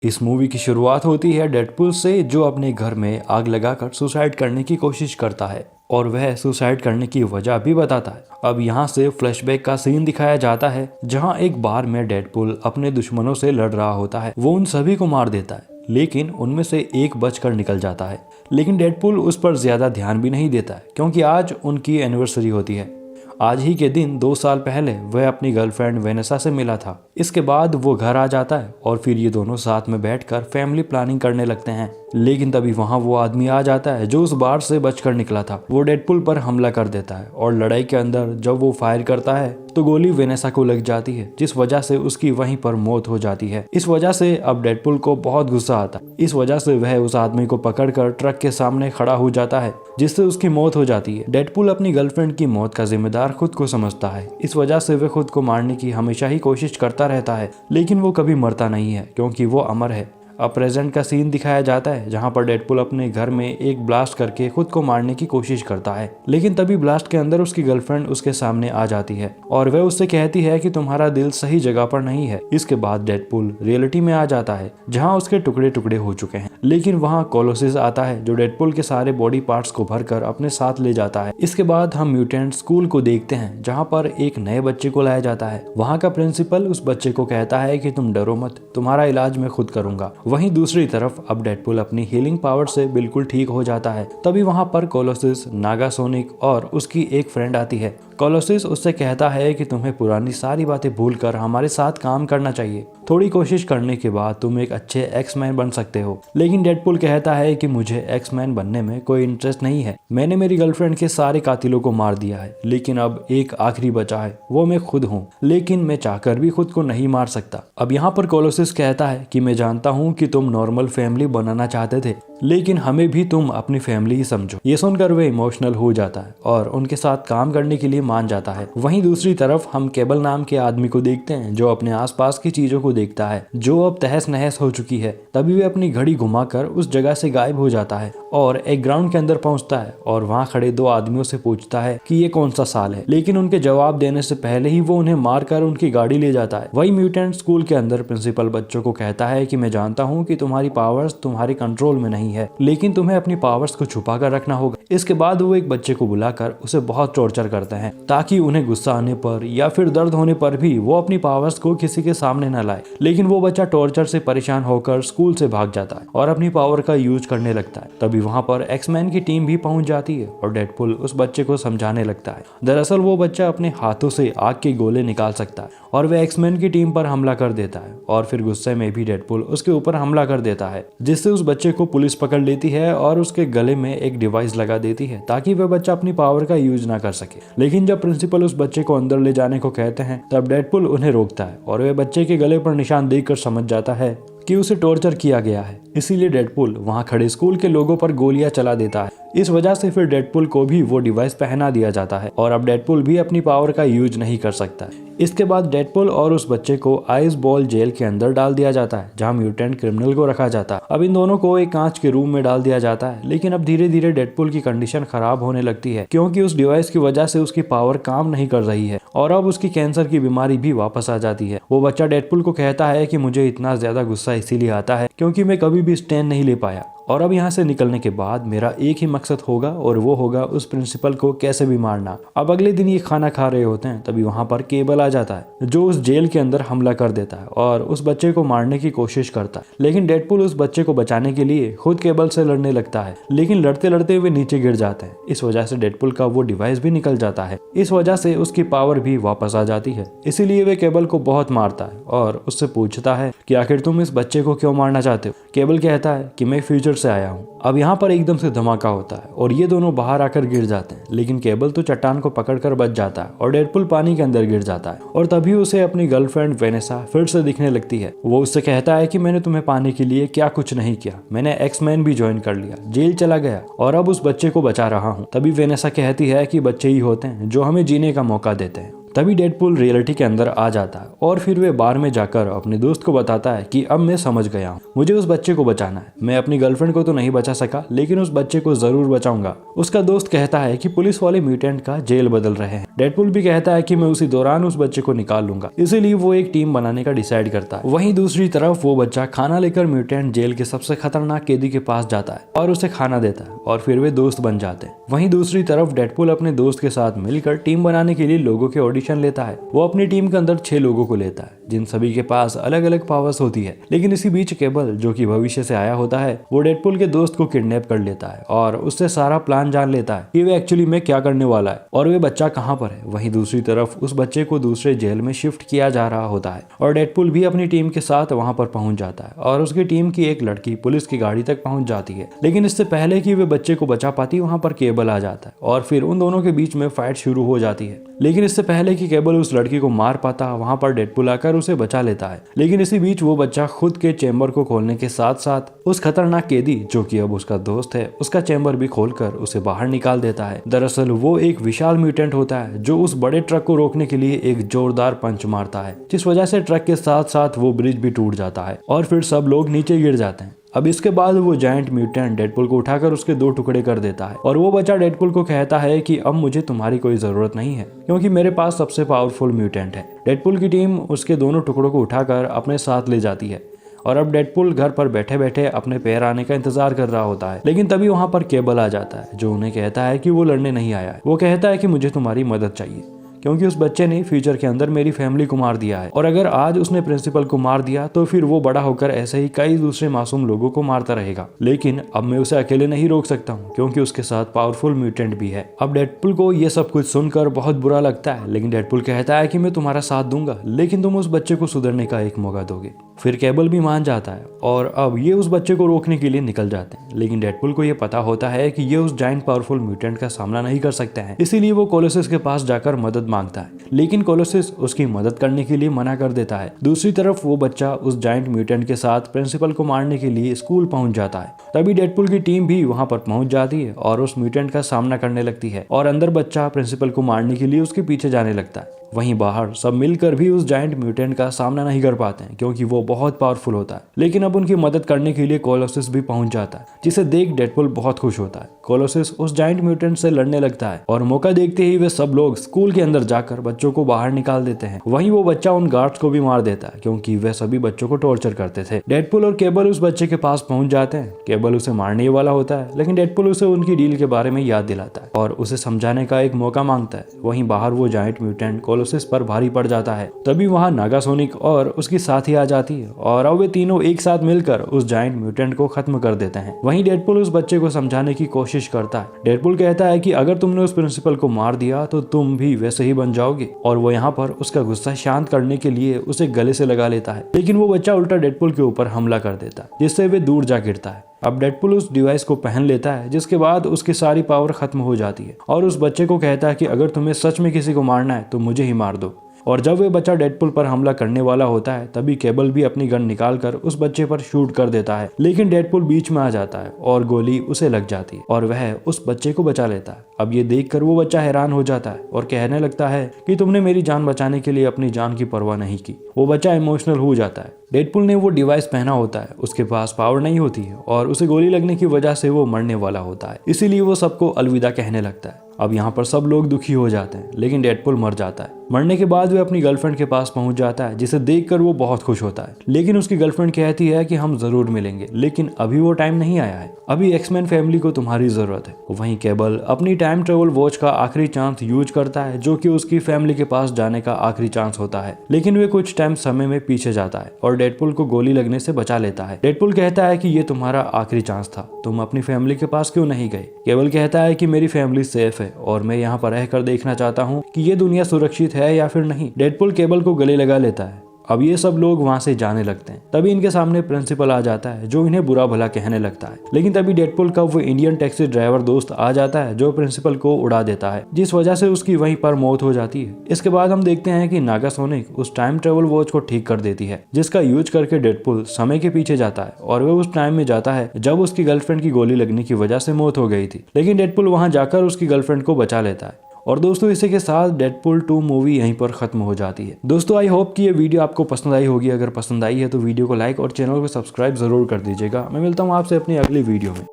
इस मूवी की शुरुआत होती है डेडपूल से, जो अपने घर में आग लगाकर सुसाइड करने की कोशिश करता है और वह सुसाइड करने की वजह भी बताता है। अब यहाँ से फ्लैशबैक का सीन दिखाया जाता है जहाँ एक बार में डेडपूल अपने दुश्मनों से लड़ रहा होता है। वो उन सभी को मार देता है लेकिन उनमें से एक बचकर निकल जाता है। लेकिन डेडपूल उस पर ज्यादा ध्यान भी नहीं देता है क्योंकि आज उनकी एनिवर्सरी होती है। आज ही के दिन 2 साल पहले वह अपनी गर्लफ्रेंड वेनेसा से मिला था। इसके बाद वो घर आ जाता है और फिर ये दोनों साथ में बैठकर फैमिली प्लानिंग करने लगते हैं। लेकिन तभी वहाँ वो आदमी आ जाता है जो उस बार से बचकर निकला था। वो डेडपूल पर हमला कर देता है और लड़ाई के अंदर जब वो फायर करता है तो गोली वेनेसा को लग जाती है, जिस वजह से उसकी वहीं पर मौत हो जाती है। इस वजह से अब डेडपूल को बहुत गुस्सा आता है। इस वजह से वह उस आदमी को पकड़कर ट्रक के सामने खड़ा हो जाता है जिससे उसकी मौत हो जाती है। डेडपूल अपनी गर्लफ्रेंड की मौत का जिम्मेदार खुद को समझता है। इस वजह से वह खुद को मारने की हमेशा ही कोशिश करता रहता है लेकिन वो कभी मरता नहीं है क्योंकि वो अमर है। अब प्रेजेंट का सीन दिखाया जाता है जहां पर डेडपूल अपने घर में एक ब्लास्ट करके खुद को मारने की कोशिश करता है। लेकिन तभी ब्लास्ट के अंदर उसकी गर्लफ्रेंड उसके सामने आ जाती है और वह उससे कहती है कि तुम्हारा दिल सही जगह पर नहीं है। इसके बाद डेडपूल रियलिटी में आ जाता है जहां उसके टुकड़े टुकड़े हो चुके हैं। लेकिन वहां कोलोसिस आता है जो डेडपूल के सारे बॉडी पार्ट्स को भरकर अपने साथ ले जाता है। इसके बाद हम म्यूटेंट स्कूल को देखते हैं जहाँ पर एक नए बच्चे को लाया जाता है। वहाँ का प्रिंसिपल उस बच्चे को कहता है कि तुम डरो मत, तुम्हारा इलाज मैं खुद करूंगा। वहीं दूसरी तरफ अब डेडपूल अपनी हीलिंग पावर से बिल्कुल ठीक हो जाता है। तभी वहां पर कोलोसिस, नागासोनिक और उसकी एक फ्रेंड आती है। कोलोसिस उससे कहता है कि तुम्हें पुरानी सारी बातें भूलकर हमारे साथ काम करना चाहिए। थोड़ी कोशिश करने के बाद तुम एक अच्छे एक्स-मैन बन सकते हो। लेकिन डेडपूल कहता है कि मुझे एक्स-मैन बनने में कोई इंटरेस्ट नहीं है। मैंने मेरी गर्लफ्रेंड के सारे कातिलों को मार दिया है लेकिन अब एक आखिरी बचा है, वो मैं खुद हूँ। लेकिन मैं चाहकर भी खुद को नहीं मार सकता। अब यहाँ पर कोलोसिस कहता है कि मैं जानता हूँ कि तुम नॉर्मल फैमिली बनाना चाहते थे लेकिन हमें भी तुम अपनी फैमिली ही समझो। ये सुनकर वे इमोशनल हो जाता है और उनके साथ काम करने के लिए मान जाता है। वहीं दूसरी तरफ हम केबल नाम के आदमी को देखते हैं जो अपने आसपास की चीजों को देखता है जो अब तहस नहस हो चुकी है। तभी वे अपनी घड़ी घुमाकर उस जगह से गायब हो जाता है और एक ग्राउंड के अंदर पहुंचता है और वहां खड़े 2 आदमियों से पूछता है कि ये कौन सा साल है। लेकिन उनके जवाब देने से पहले ही वो उन्हें मारकर उनकी गाड़ी ले जाता है। वही म्यूटेंट स्कूल के अंदर प्रिंसिपल बच्चों को कहता है कि मैं जानता हूँ कि तुम्हारी पावर्स तुम्हारे कंट्रोल में नहीं है लेकिन तुम्हें अपनी पावर्स को छुपा कर रखना होगा। इसके बाद वो एक बच्चे को बुलाकर उसे बहुत टॉर्चर करते हैं ताकि उन्हें गुस्सा आने पर या फिर दर्द होने पर भी वो अपनी पावर्स को किसी के सामने न लाए। लेकिन वो बच्चा टॉर्चर से परेशान होकर स्कूल से भाग जाता है और अपनी पावर का यूज करने लगता है। तभी वहां पर एक्स-मैन की टीम भी पहुंच जाती है और डेडपूल उस बच्चे को समझाने लगता है। दरअसल वो बच्चा अपने हाथों से आग के गोले निकाल सकता है और वह एक्स-मैन की टीम पर हमला कर देता है और फिर गुस्से में भी डेडपूल उसके ऊपर हमला कर देता है जिससे उस बच्चे को पुलिस पकड़ लेती है और उसके गले में एक डिवाइस लगा देती है ताकि वह बच्चा अपनी पावर का यूज ना कर सके। लेकिन जब प्रिंसिपल उस बच्चे को अंदर ले जाने को कहते हैं तब डेडपूल उन्हें रोकता है और वह बच्चे के गले पर निशान देखकर समझ जाता है कि उसे टॉर्चर किया गया है। इसीलिए डेडपूल वहां खड़े स्कूल के लोगों पर गोलियां चला देता है। इस वजह से फिर डेडपूल को भी वो डिवाइस पहना दिया जाता है और अब डेडपूल भी अपनी पावर का यूज नहीं कर सकता। इसके बाद डेडपूल और उस बच्चे को आइस बॉल जेल के अंदर डाल दिया जाता है जहां म्यूटेंट क्रिमिनल को रखा जाता है। अब इन दोनों को एक कांच के रूम में डाल दिया जाता है लेकिन अब धीरे धीरे डेडपूल की कंडीशन खराब होने लगती है क्योंकि उस डिवाइस की वजह से उसकी पावर काम नहीं कर रही है और अब उसकी कैंसर की बीमारी भी वापस आ जाती है। वो बच्चा डेडपूल को कहता है कि मुझे इतना ज्यादा गुस्सा इसीलिए आता है क्योंकि मैं कभी भी स्टैंड नहीं ले पाया और अब यहाँ से निकलने के बाद मेरा एक ही मकसद होगा और वो होगा उस प्रिंसिपल को कैसे भी मारना। अब अगले दिन ये खाना खा रहे होते हैं तभी वहां पर केबल आ जाता है जो उस जेल के अंदर हमला कर देता है और उस बच्चे को मारने की कोशिश करता है। लेकिन डेडपूल उस बच्चे को बचाने के लिए खुद केबल से लड़ने लगता है लेकिन लड़ते लड़ते वे नीचे गिर जाते हैं। इस वजह से डेडपूल का वो डिवाइस भी निकल जाता है। इस वजह से उसकी पावर भी वापस आ जाती है। इसीलिए वे केबल को बहुत मारता है और उससे पूछता है कि आखिर तुम इस बच्चे को क्यों मारना चाहते हो। केबल कहता है कि मैं फ्यूचर से आया हूँ। अब यहाँ पर एकदम से धमाका होता है और ये दोनों बाहर आकर गिर जाते हैं लेकिन केबल तो चट्टान को पकड़कर बच जाता है और डेडपूल पानी के अंदर गिर जाता है और तभी उसे अपनी गर्लफ्रेंड वेनेसा फिर से दिखने लगती है। वो उससे कहता है कि मैंने तुम्हें पाने के लिए क्या कुछ नहीं किया, मैंने एक्स-मैन भी ज्वाइन कर लिया, जेल चला गया और अब उस बच्चे को बचा रहा हूँ। तभी वेनेसा कहती है कि बच्चे ही होते हैं जो हमें जीने का मौका देते हैं। तभी डेडपुल रियलिटी के अंदर आ जाता है और फिर वे बार में जाकर अपने दोस्त को बताता है कि अब मैं समझ गया हूँ, मुझे उस बच्चे को बचाना है। मैं अपनी गर्लफ्रेंड को तो नहीं बचा सका, लेकिन उस बच्चे को जरूर बचाऊंगा। उसका दोस्त कहता है कि पुलिस वाले म्यूटेंट का जेल बदल रहे हैं। डेडपुल भी कहता है कि मैं उसी दौरान उस बच्चे को निकाल लूंगा, इसीलिए वो एक टीम बनाने का डिसाइड करता है। वहीं दूसरी तरफ वो बच्चा खाना लेकर म्यूटेंट जेल के सबसे खतरनाक कैदी के पास जाता है और उसे खाना देता है और फिर वे दोस्त बन जाते हैं। वहीं दूसरी तरफ डेडपुल अपने दोस्त के साथ मिलकर टीम बनाने के लिए लोगों के ऑडिशन लेता है। वो अपनी टीम के अंदर 6 लोगों को लेता है, जिन सभी के पास अलग अलग पावर्स होती है। लेकिन इसी बीच केबल, जो कि भविष्य से आया होता है, वो डेडपुल के दोस्त को किडनैप कर लेता है और उससे सारा प्लान जान लेता है कि वे एक्चुअली में क्या करने वाला है और वे बच्चा कहाँ पर है। वहीं दूसरी तरफ उस बच्चे को दूसरे जेल में शिफ्ट किया जा रहा होता है और डेडपुल भी अपनी टीम के साथ वहां पर पहुंच जाता है और उसकी टीम की एक लड़की पुलिस की गाड़ी तक पहुंच जाती है। लेकिन इससे पहले कि वे बच्चे को बचा पाती, वहां पर केबल आ जाता है और फिर उन दोनों के बीच में फाइट शुरू हो जाती है। लेकिन इससे पहले कि केबल उस लड़की को मार पाता, वहां पर डेडपुल आकर उसे बचा लेता है। लेकिन इसी बीच वो बच्चा खुद के चेंबर को खोलने के साथ साथ उस खतरनाक कैदी, जो कि अब उसका दोस्त है, उसका चेंबर भी खोलकर उसे बाहर निकाल देता है। दरअसल वो एक विशाल म्यूटेंट होता है जो उस बड़े ट्रक को रोकने के लिए एक जोरदार पंच मारता है, जिस वजह से ट्रक के साथ साथ वो ब्रिज भी टूट जाता है और फिर सब लोग नीचे गिर जाते हैं। अब इसके बाद वो जायंट म्यूटेंट डेडपुल को उठाकर उसके 2 टुकड़े कर देता है और वो बच्चा डेडपुल को कहता है कि अब मुझे तुम्हारी कोई जरूरत नहीं है, क्योंकि मेरे पास सबसे पावरफुल म्यूटेंट है। डेडपुल की टीम उसके दोनों टुकड़ों को उठाकर अपने साथ ले जाती है और अब डेडपुल घर पर बैठे बैठे अपने पैर आने का इंतजार कर रहा होता है। लेकिन तभी वहां पर केबल आ जाता है, जो उन्हें कहता है कि वो लड़ने नहीं आया है। वो कहता है कि मुझे तुम्हारी मदद चाहिए, क्योंकि उस बच्चे ने फ्यूचर के अंदर मेरी फैमिली को मार दिया है और अगर आज उसने प्रिंसिपल को मार दिया तो फिर वो बड़ा होकर ऐसे ही कई दूसरे मासूम लोगों को मारता रहेगा। लेकिन अब मैं उसे अकेले नहीं रोक सकता हूँ, क्योंकि उसके साथ पावरफुल म्यूटेंट भी है। अब डेडपुल को ये सब कुछ सुनकर बहुत बुरा लगता है, लेकिन डेडपुल कहता है कि मैं तुम्हारा साथ दूंगा, लेकिन तुम उस बच्चे को सुधरने का एक मौका दोगे। फिर केबल भी मान जाता है और अब ये उस बच्चे को रोकने के लिए निकल जाते हैं। लेकिन डेडपुल को ये पता होता है कि ये उस जायंट पावरफुल म्यूटेंट का सामना नहीं कर सकते हैं, इसीलिए वो कोलोसिस के पास जाकर मदद मांगता है। लेकिन कोलोसिस उसकी मदद करने के लिए मना कर देता है। दूसरी तरफ वो बच्चा उस जायंट म्यूटेंट के साथ प्रिंसिपल को मारने के लिए स्कूल पहुंच जाता है। तभी डेडपुल की टीम भी वहां पर पहुंच जाती है और उस म्यूटेंट का सामना करने लगती है और अंदर बच्चा प्रिंसिपल को मारने के लिए उसके पीछे जाने लगता है। वहीं बाहर सब मिलकर भी उस जायंट म्यूटेंट का सामना नहीं कर पाते हैं, क्योंकि वो बहुत पावरफुल होता है। लेकिन अब उनकी मदद करने के लिए कोलोसिस भी पहुंच जाता है, जिसे देख डेडपुल बहुत खुश होता है। कोलोसिस उस जायंट म्यूटेंट से लड़ने लगता है और मौका देखते ही वे सब लोग स्कूल के अंदर जाकर बच्चों को बाहर निकाल देते हैं। वहीं वो बच्चा उन गार्ड्स को भी मार देता है, क्योंकि वे सभी बच्चों को टॉर्चर करते थे। डेडपुल और केबल उस बच्चे के पास पहुंच जाते हैं। केबल उसे मारने वाला होता है, लेकिन डेडपुल उसे उनकी डील के बारे में याद दिलाता है और उसे समझाने का एक मौका मांगता है। वहीं बाहर वो जायंट म्यूटेंट कोलोसिस पर भारी पड़ जाता है। तभी वहां नागासोनिक और उसकी साथी आ जाती है और अब वे तीनों एक साथ मिलकर उस जायंट म्यूटेंट को खत्म कर देते हैं। वहीं डेडपुल उस बच्चे को समझाने की कोशिश करता है। डेडपुल कहता है कि अगर तुमने उस प्रिंसिपल को मार दिया तो तुम भी वैसे ही बन जाओगे, और वो यहाँ पर उसका गुस्सा शांत करने के लिए उसे गले से लगा लेता है। लेकिन वो बच्चा उल्टा डेडपुल के ऊपर हमला कर देता है, जिससे वे दूर जा गिरता है। अब डेडपुल उस डिवाइस को पहन लेता है, जिसके बाद उसकी सारी पावर खत्म हो जाती है और उस बच्चे को कहता है कि अगर तुम्हें सच में किसी को मारना है तो मुझे ही मार दो। और जब वे बच्चा डेडपुल पर हमला करने वाला होता है, तभी केबल भी अपनी गन निकालकर उस बच्चे पर शूट कर देता है। लेकिन डेडपुल बीच में आ जाता है और गोली उसे लग जाती है और वह उस बच्चे को बचा लेता है। अब ये देखकर वो बच्चा हैरान हो जाता है और कहने लगता है कि तुमने मेरी जान बचाने के लिए अपनी जान की परवाह नहीं की। वो बच्चा इमोशनल हो जाता है। डेडपुल ने वो डिवाइस पहना होता है, उसके पास पावर नहीं होती है और उसे गोली लगने की वजह से वो मरने वाला होता है, इसीलिए वो सबको अलविदा कहने लगता है। अब यहाँ पर सब लोग दुखी हो जाते हैं, लेकिन डेडपुल मर जाता है। मरने के बाद वे अपनी गर्लफ्रेंड के पास पहुंच जाता है, जिसे देखकर वो बहुत खुश होता है। लेकिन उसकी गर्लफ्रेंड कहती है कि हम जरूर मिलेंगे, लेकिन अभी वो टाइम नहीं आया है, अभी एक्समैन फैमिली को तुम्हारी जरूरत है। वहीं केबल अपनी टाइम ट्रेवल वॉच का आखिरी चांस यूज करता है, जो कि उसकी फैमिली के पास जाने का आखिरी चांस होता है। लेकिन वे कुछ टाइम समय में पीछे जाता है और डेडपुल को गोली लगने से बचा लेता है। डेडपुल कहता है कि ये तुम्हारा आखिरी चांस था, तुम अपनी फैमिली के पास क्यों नहीं गए। केबल कहता है कि मेरी फैमिली सेफ है और मैं यहाँ पर रहकर देखना चाहता हूँ कि ये दुनिया सुरक्षित है या फिर नहीं। डेडपुल केबल को गले लगा लेता है। अब ये सब लोग वहां से जाने लगते हैं। तभी इनके सामने प्रिंसिपल आ जाता है, जो इन्हें बुरा भला कहने लगता है। लेकिन तभी डेडपुल का वो इंडियन टैक्सी ड्राइवर दोस्त आ जाता है, जो प्रिंसिपल को उड़ा देता है, जिस वजह से उसकी वहीं पर मौत हो जाती है। इसके बाद हम देखते हैं कि नागासोनिक उस टाइम ट्रेवल वॉच को ठीक कर देती है, जिसका यूज करके डेडपुल समय के पीछे जाता है और वह उस टाइम में जाता है जब उसकी गर्लफ्रेंड की गोली लगने की वजह से मौत हो गई थी। लेकिन डेडपुल वहां जाकर उसकी गर्लफ्रेंड को बचा लेता है और दोस्तों इसी के साथ डेडपूल 2 मूवी यहीं पर खत्म हो जाती है। दोस्तों आई होप कि ये वीडियो आपको पसंद आई होगी। अगर पसंद आई है तो वीडियो को लाइक और चैनल को सब्सक्राइब जरूर कर दीजिएगा। मैं मिलता हूँ आपसे अपनी अगली वीडियो में।